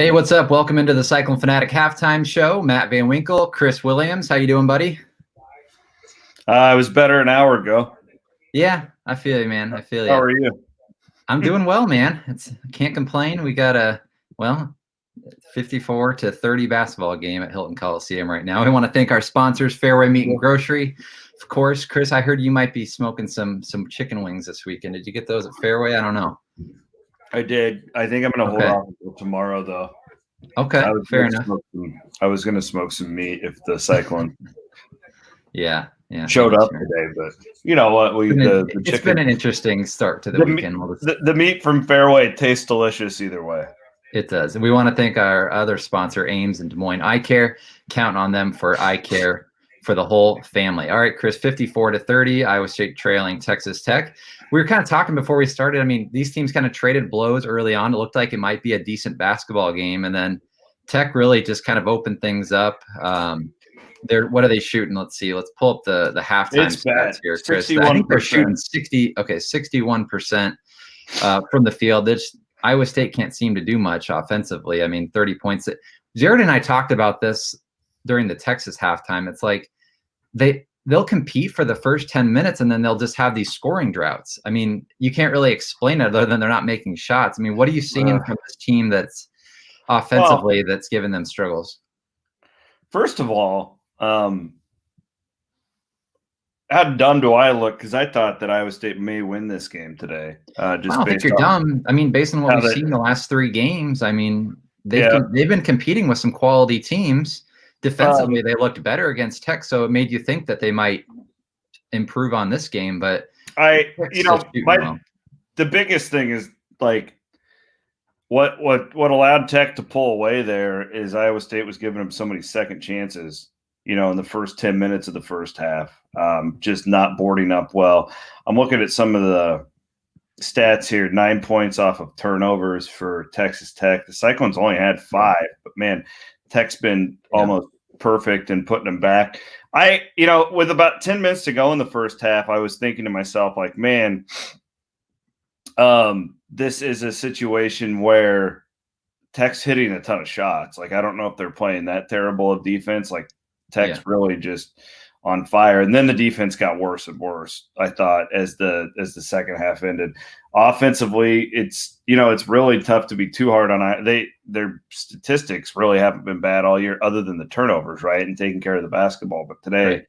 Hey, what's up? Welcome into the Cyclone Fanatic Halftime Show. Matt Van Winkle, Chris Williams. How you doing, buddy? I was better an hour ago. Yeah, I feel you, man. I feel you. How are you? I'm doing well, man. Can't complain. We got a 54-30 basketball game at Hilton Coliseum right now. We want to thank our sponsors, Fareway Meat and Grocery. Of course, Chris, I heard you might be smoking some chicken wings this weekend. Did you get those at Fareway? I don't know. I did. I think I'm going to hold off until tomorrow, though. Okay, fair enough. I was going to smoke some meat if the Cyclone yeah, showed up today, but you know what? It's been an interesting start to the weekend. The meat from Fareway tastes delicious either way. It does. And we want to thank our other sponsor, Ames and Des Moines Eye Care. Counting on them for eye care for the whole family. All right, Chris, 54-30, Iowa State trailing Texas Tech. We were kind of talking before we started. I mean, these teams kind of traded blows early on. It looked like it might be a decent basketball game. And then Tech really just kind of opened things up. What are they shooting? Let's see. Let's pull up the halftime stats here, Chris. 61%. I think they're shooting 61% from the field. Iowa State can't seem to do much offensively. I mean, 30 points. Jared and I talked about this during the Texas halftime. It's like they'll compete for the first 10 minutes and then they'll just have these scoring droughts. I mean, you can't really explain it other than they're not making shots. I mean, what are you seeing from this team that's offensively that's giving them struggles? First of all, how dumb do I look? Because I thought that Iowa State may win this game today. I don't think you're dumb. I mean, based on what we've seen the last 3 games, I mean, they've been competing with some quality teams. Defensively, they looked better against Tech, so it made you think that they might improve on this game. But the biggest thing is like what allowed Tech to pull away there is Iowa State was giving them so many second chances. In the first 10 minutes of the first half, just not boarding up well. I'm looking at some of the stats here, 9 points off of turnovers for Texas Tech. The Cyclones only had 5, but man, Tech's been almost perfect in putting them back. With about 10 minutes to go in the first half, I was thinking to myself, like, man, this is a situation where Tech's hitting a ton of shots. Like, I don't know if they're playing that terrible of defense. Like, Tech's really just on fire. And then the defense got worse and worse, I thought, as the second half ended. Offensively, it's really tough to be too hard on. Their statistics really haven't been bad all year, other than the turnovers, right, and taking care of the basketball. But today,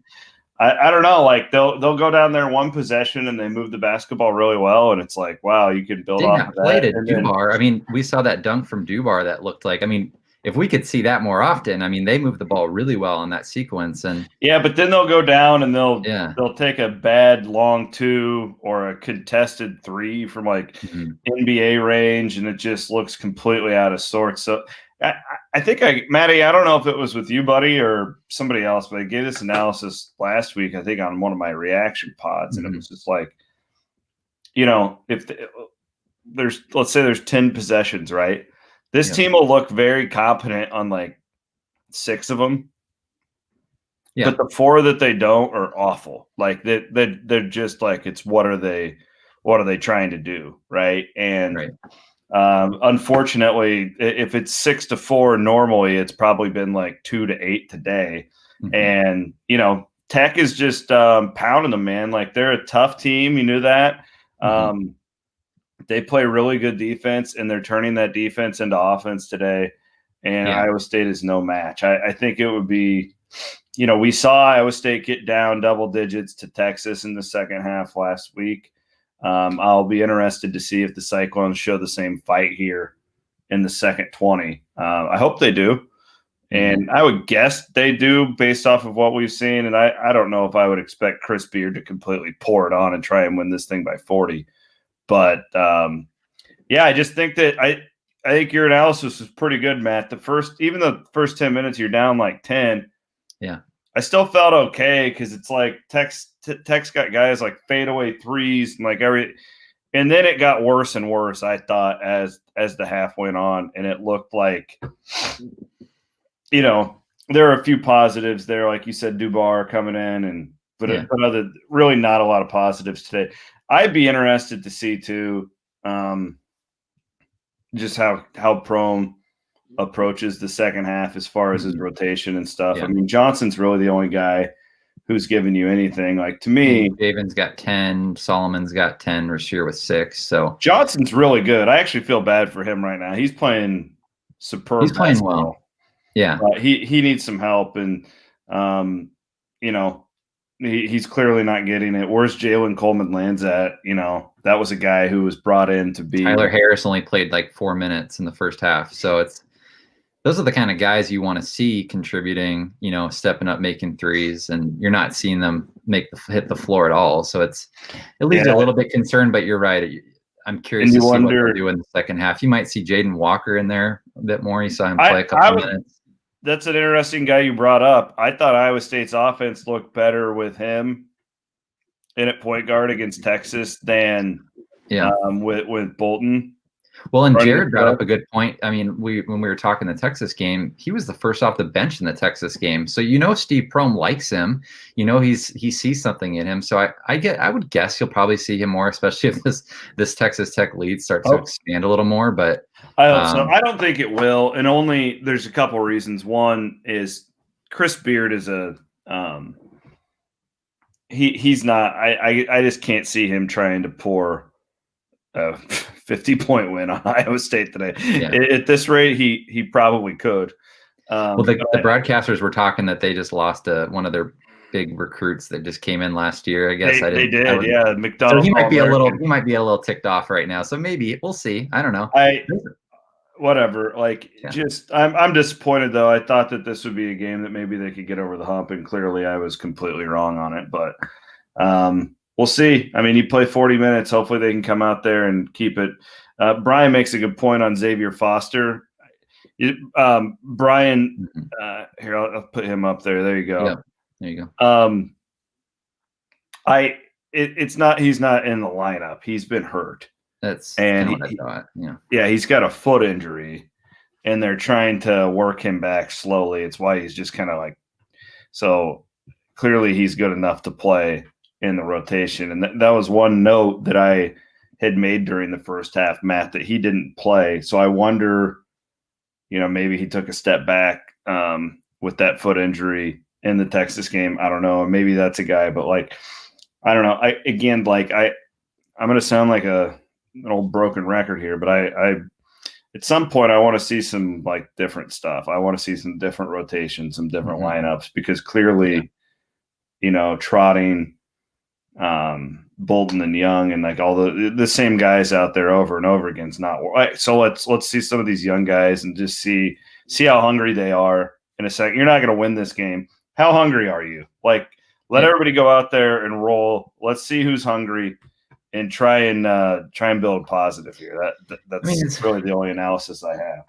I don't know. Like they'll go down there one possession and they move the basketball really well, and it's like, wow, you can build off of that. Dubar. I mean, we saw that dunk from Dubar that looked like. I mean, if we could see that more often, I mean, they move the ball really well on that sequence. And but then they'll go down and they'll take a bad long 2 or a contested 3 from like NBA range, and it just looks completely out of sorts. So I think Matty, I don't know if it was with you, buddy, or somebody else, but I gave this analysis last week, I think, on one of my reaction pods, and it was just like, if let's say there's 10 possessions, right? This team will look very competent on like 6 of them. But the 4 that they don't are awful. Like they're just like, it's what are they trying to do, right? And unfortunately, if it's 6-4 normally, it's probably been like 2-8 today. And Tech is just pounding them, man. Like they're a tough team. You knew that. They play really good defense, and they're turning that defense into offense today. And Iowa State is no match. I think it would be, we saw Iowa State get down double digits to Texas in the second half last week. I'll be interested to see if the Cyclones show the same fight here in the second 20. I hope they do. And I would guess they do based off of what we've seen. And I don't know if I would expect Chris Beard to completely pour it on and try and win this thing by 40. But I just think that I think your analysis is pretty good, Matt. Even the first 10 minutes, you're down like 10. Yeah, I still felt okay because it's like Tech's got guys like fadeaway threes and like and then it got worse and worse. I thought as the half went on, and it looked like there are a few positives there, like you said, Dubar coming in, but really not a lot of positives today. I'd be interested to see too, just how prone approaches the second half as far as his rotation and stuff. Yeah. I mean, Johnson's really the only guy who's giving you anything. Like, to me, Javen's got 10, Solomon's got 10, Rasheer with 6. So Johnson's really good. I actually feel bad for him right now. He's playing superb. He's playing basketball. well. Yeah. He needs some help, and you know, he's clearly not getting it. Where's Jalen Coleman lands at? You know, that was a guy who was brought in to be. Tyler Harris only played like 4 minutes in the first half, so those are the kind of guys you want to see contributing, you know, stepping up, making threes, and you're not seeing them hit the floor at all. So it leaves you a little bit concerned, but you're right. I'm curious to see what they'll do in the second half. You might see Jaden Walker in there a bit more. You saw him play a couple minutes. That's an interesting guy you brought up. I thought Iowa State's offense looked better with him in at point guard against Texas than with Bolton. Well, and Jared brought up a good point. I mean, when we were talking the Texas game, he was the first off the bench in the Texas game. So Steve Prohm likes him. He sees something in him. So I would guess you'll probably see him more, especially if this Texas Tech lead starts to expand a little more. But I hope so. I don't think it will, and only there's a couple reasons. One is Chris Beard is he's not. I just can't see him trying to pour a 50-point win on Iowa State today. Yeah. At this rate, he probably could. Well, the broadcasters were talking that they just lost one of their big recruits that just came in last year. I guess they did. Yeah, McDonald. So he might be a little ticked off right now. So maybe we'll see. I don't know. Whatever. I'm disappointed though. I thought that this would be a game that maybe they could get over the hump, and clearly I was completely wrong on it. But we'll see. I mean, you play 40 minutes. Hopefully they can come out there and keep it. Brian makes a good point on Xavier Foster. Brian, here, I'll put him up there. There you go. Yeah, there you go. He's not in the lineup. He's been hurt. That's and what I thought. Yeah, he's got a foot injury, and they're trying to work him back slowly. It's why he's just kind of like, so clearly he's good enough to play in the rotation. And that was one note that I had made during the first half, Matt, that he didn't play. So I wonder, maybe he took a step back with that foot injury in the Texas game. I don't know. Maybe that's a guy, but I don't know. I'm going to sound like an old broken record here, but I at some point I want to see some different stuff. I want to see some different rotations, some different lineups, because clearly, trotting Bolton and Young and all the same guys out there over and over again is not right. So let's see some of these young guys and just see how hungry they are in a second. You're not going to win this game. How hungry are you? Let everybody go out there and roll. Let's see who's hungry and try and build positive here. That's really the only analysis I have.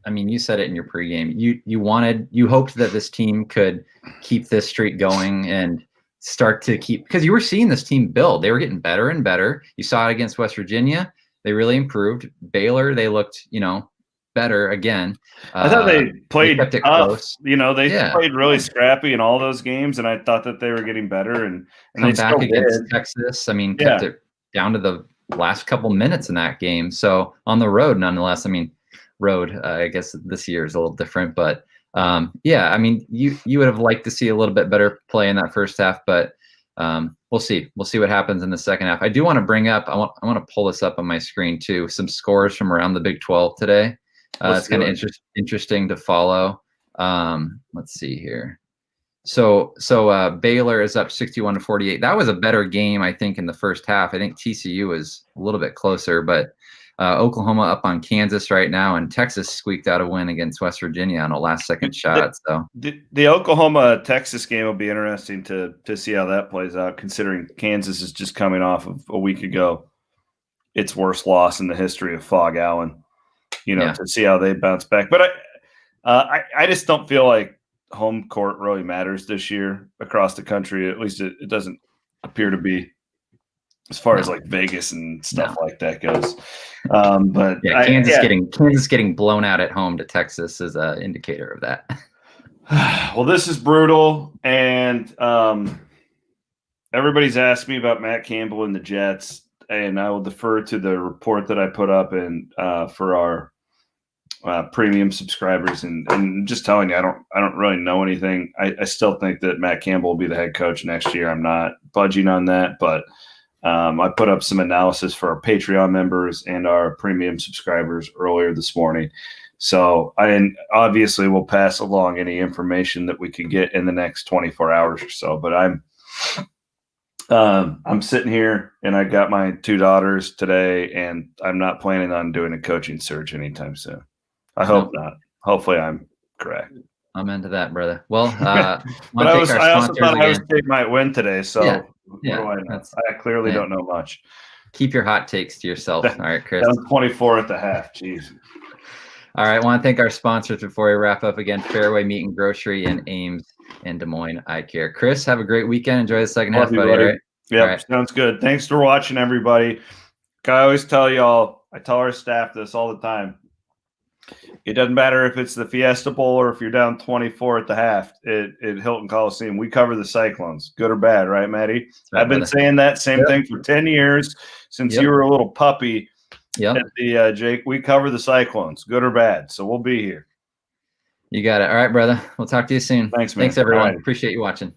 I mean, you said it in your pregame. You hoped that this team could keep this streak going and start to because you were seeing this team build. They were getting better and better. You saw it against West Virginia. They really improved. Baylor, they looked, better again. I thought they played kept it tough. Close. They played really scrappy in all those games, and I thought that they were getting better. And they back against Texas. I mean, kept it down to the last couple minutes in that game. So on the road, nonetheless. I mean, road. I guess this year is a little different, but I mean, you would have liked to see a little bit better play in that first half, but we'll see. We'll see what happens in the second half. I do want to bring up. I want to pull this up on my screen too. Some scores from around the Big 12 today. It's kind of interesting to follow. Let's see here. So Baylor is up 61-48. That was a better game, I think, in the first half. I think TCU was a little bit closer, but Oklahoma up on Kansas right now, and Texas squeaked out a win against West Virginia on a last-second shot. So the Oklahoma-Texas game will be interesting to see how that plays out, considering Kansas is just coming off of a week ago its worst loss in the history of Fog Allen. To see how they bounce back. But I just don't feel like home court really matters this year across the country. At least it doesn't appear to be, as far as Vegas and stuff like that goes. But Kansas getting blown out at home to Texas is an indicator of that. Well, this is brutal, and everybody's asked me about Matt Campbell and the Jets, and I will defer to the report that I put up in for our premium subscribers, and just telling you, I don't really know anything. I still think that Matt Campbell will be the head coach next year. I'm not budging on that, but I put up some analysis for our Patreon members and our premium subscribers earlier this morning. So I obviously will pass along any information that we can get in the next 24 hours or so. But I'm sitting here and I got my 2 daughters today, and I'm not planning on doing a coaching search anytime soon. I hope not. Hopefully I'm correct. I'm into that, brother. Well, but I also thought Iowa State might win today. So what do I know? I clearly don't know much. Keep your hot takes to yourself. All right, Chris. Down 24 at the half. Jeez. All right. I want to thank our sponsors before we wrap up again. Fareway Meat and Grocery in Ames and Des Moines Eye Care. Chris, have a great weekend. Enjoy the second half, buddy. Right? Yeah, sounds good. Thanks for watching, everybody. I always tell y'all, I tell our staff this all the time. It doesn't matter if it's the Fiesta Bowl or if you're down 24 at the half at Hilton Coliseum. We cover the Cyclones, good or bad, right, Maddie? Right, I've been saying that same thing for 10 years since you were a little puppy. At the Jake, we cover the Cyclones, good or bad. So we'll be here. You got it. All right, brother. We'll talk to you soon. Thanks, man. Thanks, everyone. Appreciate you watching.